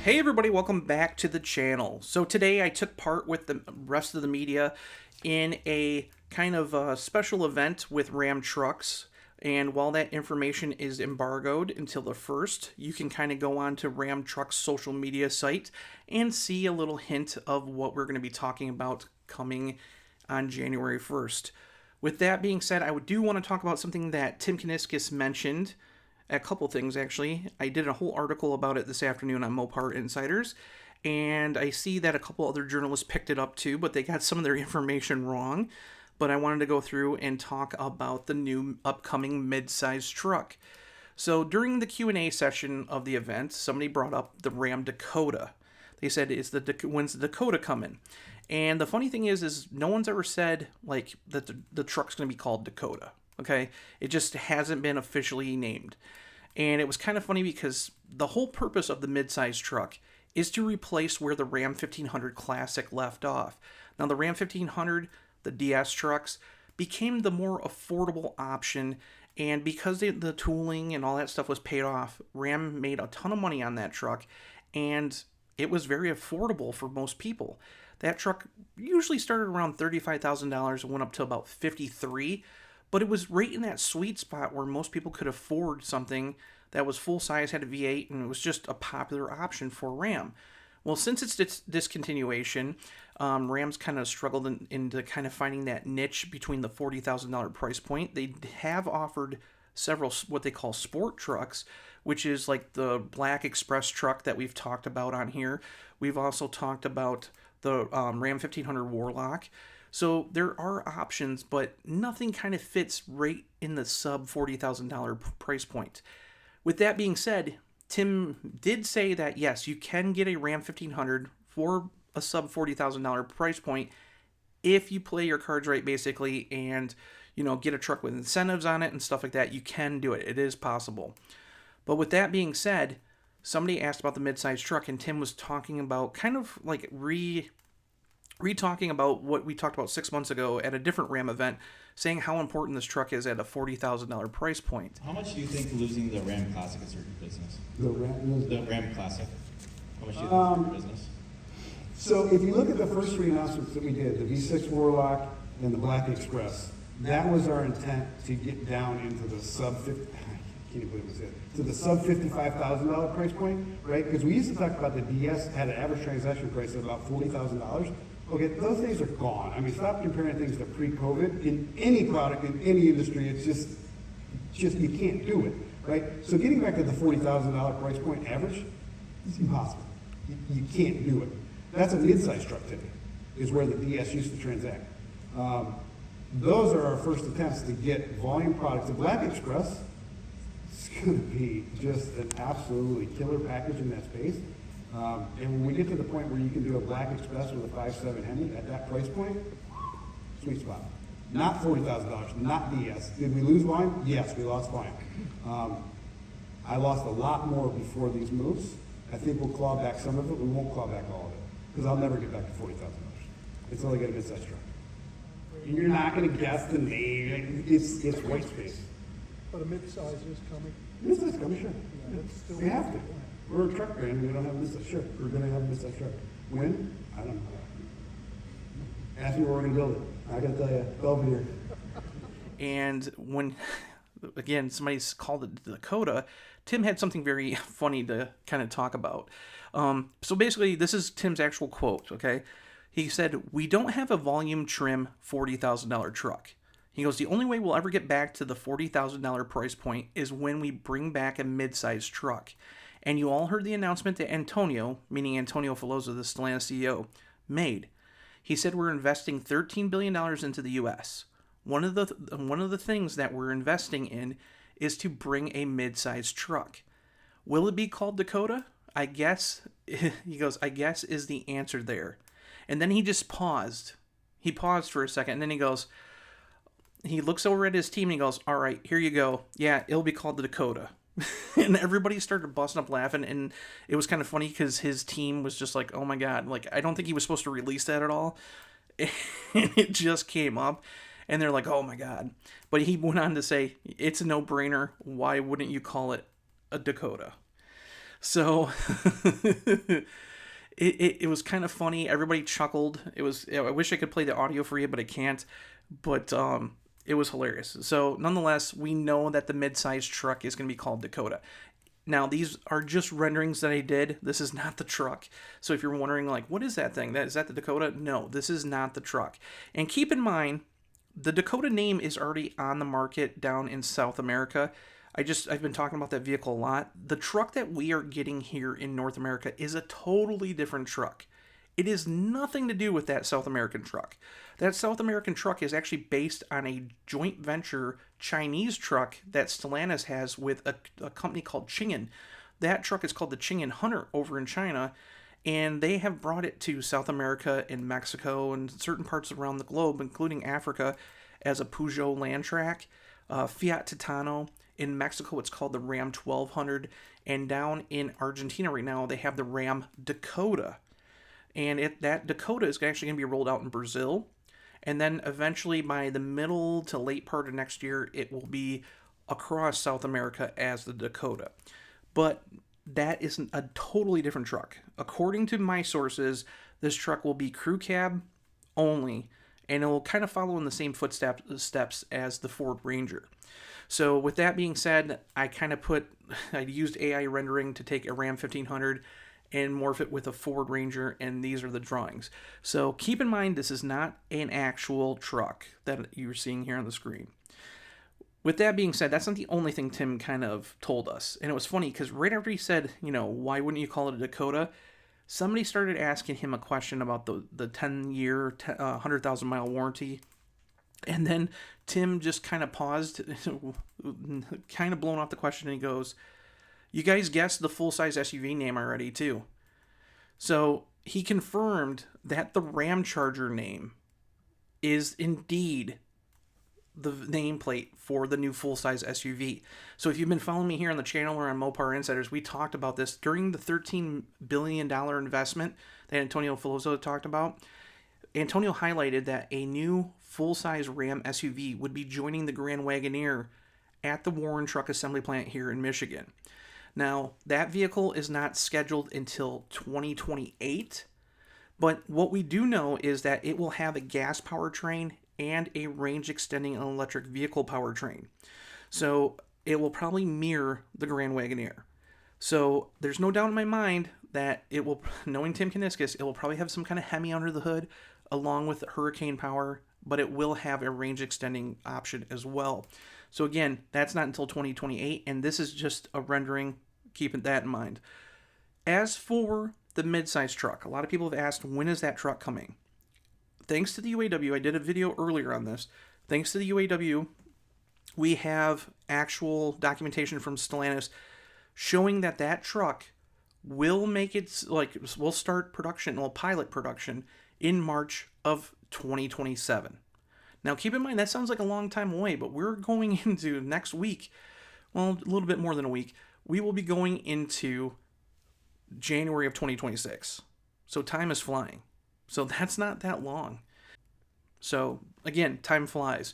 Hey everybody, welcome back to the channel. So today I took part with the rest of the media in a kind of special event with Ram Trucks. And while that information is embargoed until the 1st, you can kind of go on to Ram Trucks' social media site and see a little hint of what we're going to be talking about coming on January 1st. With that being said, I do want to talk about something that Tim Kuniskis mentioned. A couple things, actually. I did a whole article about it this afternoon on Mopar Insiders, and I see that a couple other journalists picked it up too, but they got some of their information wrong. But I wanted to go through and talk about the new upcoming midsize truck. So during the Q&A session of the event, somebody brought up the Ram Dakota. They said, when's the Dakota coming? And the funny thing is no one's ever said like that the truck's going to be called Dakota. Okay, it just hasn't been officially named. And it was kind of funny because the whole purpose of the midsize truck is to replace where the Ram 1500 Classic left off. Now, the Ram 1500, the DS trucks, became the more affordable option. And because the tooling and all that stuff was paid off, Ram made a ton of money on that truck. And it was very affordable for most people. That truck usually started around $35,000 and went up to about $53,000. But it was right in that sweet spot where most people could afford something that was full size, had a V8, and it was just a popular option for Ram. Well, since its discontinuation, Ram's kind of struggled into kind of finding that niche between the $40,000 price point. They have offered several what they call sport trucks, which is like the Black Express truck that we've talked about on here. We've also talked about the Ram 1500 Warlock. So there are options, but nothing kind of fits right in the sub $40,000 price point. With that being said, Tim did say that yes, you can get a Ram 1500 for a sub $40,000 price point if you play your cards right, basically, and get a truck with incentives on it and stuff like that. You can do it. It is possible. But with that being said, somebody asked about the midsize truck, and Tim was talking about kind of like re-talking about what we talked about 6 months ago at a different Ram event, saying how important this truck is at a $40,000 price point. How much do you think losing the Ram Classic is hurt your business? The Ram Classic. How much do you think it's hurt your business? So if you look at the first three announcements that we did, the V6 Warlock and the Black Express, that was our intent to get down into the sub 50. I can't believe it was it. To the sub $55,000 price point, right? Because we used to talk about the DS had an average transaction price of about $40,000. Okay, those days are gone. I mean, stop comparing things to pre-COVID. In any product, in any industry, it's just you can't do it, right? So getting back to the $40,000 price point average is impossible. You can't do it. That's a mid-size truck today, is where the DS used to transact. Those are our first attempts to get volume products. The Black Express is going to be just an absolutely killer package in that space. And when we get to the point where you can do a Black Express with a 5.7 Hemi at that price point, sweet spot. Not $40,000, not DS. Did we lose volume? Yes, we lost volume. I lost a lot more before these moves. I think we'll claw back some of it. We won't claw back all of it because I'll never get back to $40,000. It's only going to be such truck. And you're not going to guess the name. It's white space. But a midsize is coming. Midsize is coming, sure. Yeah, that's still We have to. We're a truck brand. We don't have a midsize. Sure, we're going to have a midsize truck. When? I don't know. Ask me where we're going to build it. I got to tell you, Belvidere. And when, again, somebody's called it the Dakota, Tim had something very funny to kind of talk about. So basically, this is Tim's actual quote, okay? He said, "We don't have a volume trim $40,000 truck." He goes, "The only way we'll ever get back to the $40,000 price point is when we bring back a midsize truck." And you all heard the announcement that Antonio, meaning Antonio Filosa, the Stellantis CEO, made. He said we're investing $13 billion into the U.S. One of the things that we're investing in is to bring a midsize truck. Will it be called Dakota? I guess, he goes, I guess is the answer there. And then he just paused. He paused for a second, and then he looks over at his team and he goes, "All right, here you go. Yeah, it'll be called the Dakota." And everybody started busting up laughing, and it was kind of funny because his team was just like, "Oh my God," like, I don't think he was supposed to release that at all. And it just came up, and they're like, "Oh my God." But he went on to say, "It's a no-brainer. Why wouldn't you call it a Dakota?" So it was kind of funny. Everybody chuckled. I wish I could play the audio for you, but I can't. But it was hilarious. So nonetheless, we know that the midsize truck is going to be called Dakota. Now, these are just renderings that I did. This is not the truck. So if you're wondering, like, what is that thing? Is that the Dakota? No, this is not the truck. And keep in mind, the Dakota name is already on the market down in South America. I've been talking about that vehicle a lot. The truck that we are getting here in North America is a totally different truck. It is nothing to do with that South American truck. That South American truck is actually based on a joint venture Chinese truck that Stellantis has with a company called Chingen. That truck is called the Chingen Hunter over in China, and they have brought it to South America and Mexico and certain parts around the globe, including Africa, as a Peugeot Landtrack, Fiat Titano. In Mexico, it's called the Ram 1200, and down in Argentina right now, they have the Ram Dakota. And that Dakota is actually going to be rolled out in Brazil. And then eventually by the middle to late part of next year, it will be across South America as the Dakota. But that is a totally different truck. According to my sources, this truck will be crew cab only, and it will kind of follow in the same footsteps as the Ford Ranger. So with that being said, I used AI rendering to take a Ram 1500 and morph it with a Ford Ranger, and these are the drawings. So keep in mind, this is not an actual truck that you're seeing here on the screen. With that being said, that's not the only thing Tim kind of told us. And it was funny because right after he said, why wouldn't you call it a Dakota? Somebody started asking him a question about the 10-year, 100,000-mile warranty. And then Tim just kind of paused, kind of blown off the question, and he goes, you guys guessed the full-size SUV name already, too. So he confirmed that the Ramcharger name is indeed the nameplate for the new full-size SUV. So if you've been following me here on the channel or on Mopar Insiders, we talked about this during the $13 billion investment that Antonio Filoso talked about. Antonio highlighted that a new full-size Ram SUV would be joining the Grand Wagoneer at the Warren Truck Assembly Plant here in Michigan. Now, that vehicle is not scheduled until 2028, but what we do know is that it will have a gas powertrain and a range-extending electric vehicle powertrain. So it will probably mirror the Grand Wagoneer. So there's no doubt in my mind that it will, knowing Tim Kuniskis, it will probably have some kind of Hemi under the hood along with Hurricane power, but it will have a range-extending option as well. So again, that's not until 2028, and this is just a rendering, keeping that in mind. As for the midsize truck, a lot of people have asked, when is that truck coming? Thanks to the UAW, I did a video earlier on this. Thanks to the UAW, we have actual documentation from Stellantis showing that truck will will start production, pilot production in March of 2027. Now, keep in mind, that sounds like a long time away, but we're going into next week, well, a little bit more than a week, we will be going into January of 2026. So time is flying. So that's not that long. So again, time flies.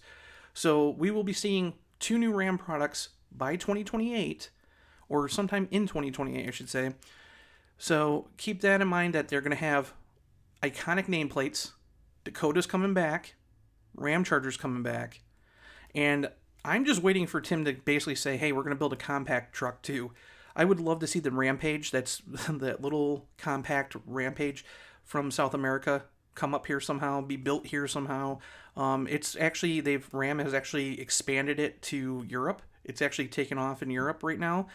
So we will be seeing 2 new Ram products by 2028, or sometime in 2028, I should say. So keep that in mind, that they're going to have iconic nameplates. Dakota's coming back. Ramcharger's coming back. And I'm just waiting for Tim to basically say, hey, we're going to build a compact truck too. I would love to see the Rampage, that's that little compact Rampage from South America, come up here somehow, be built here somehow. It's actually, Ram has actually expanded it to Europe. It's actually taken off in Europe right now.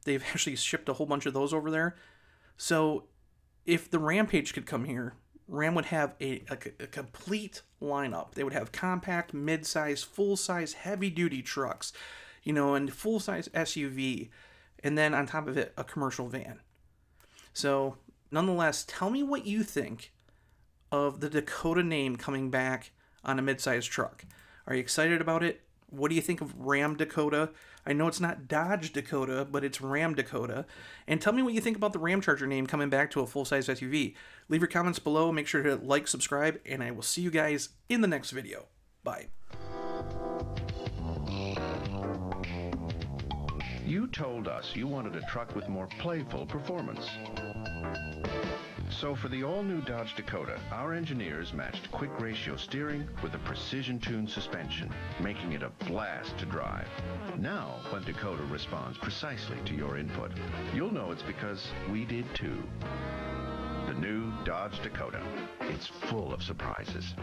They've actually shipped a whole bunch of those over there. So if the Rampage could come here, Ram would have a complete lineup. They would have compact, mid-size, full-size, heavy-duty trucks, and full-size SUV, and then on top of it, a commercial van. So, nonetheless, tell me what you think of the Dakota name coming back on a mid-size truck. Are you excited about it? What do you think of Ram Dakota? I know it's not Dodge Dakota, but it's Ram Dakota. And tell me what you think about the Ramcharger name coming back to a full-size SUV. Leave your comments below. Make sure to like, subscribe, and I will see you guys in the next video. Bye. You told us you wanted a truck with more playful performance. So for the all-new Dodge Dakota, our engineers matched quick ratio steering with a precision-tuned suspension, making it a blast to drive. Now, when Dakota responds precisely to your input, you'll know it's because we did too. The new Dodge Dakota. It's full of surprises.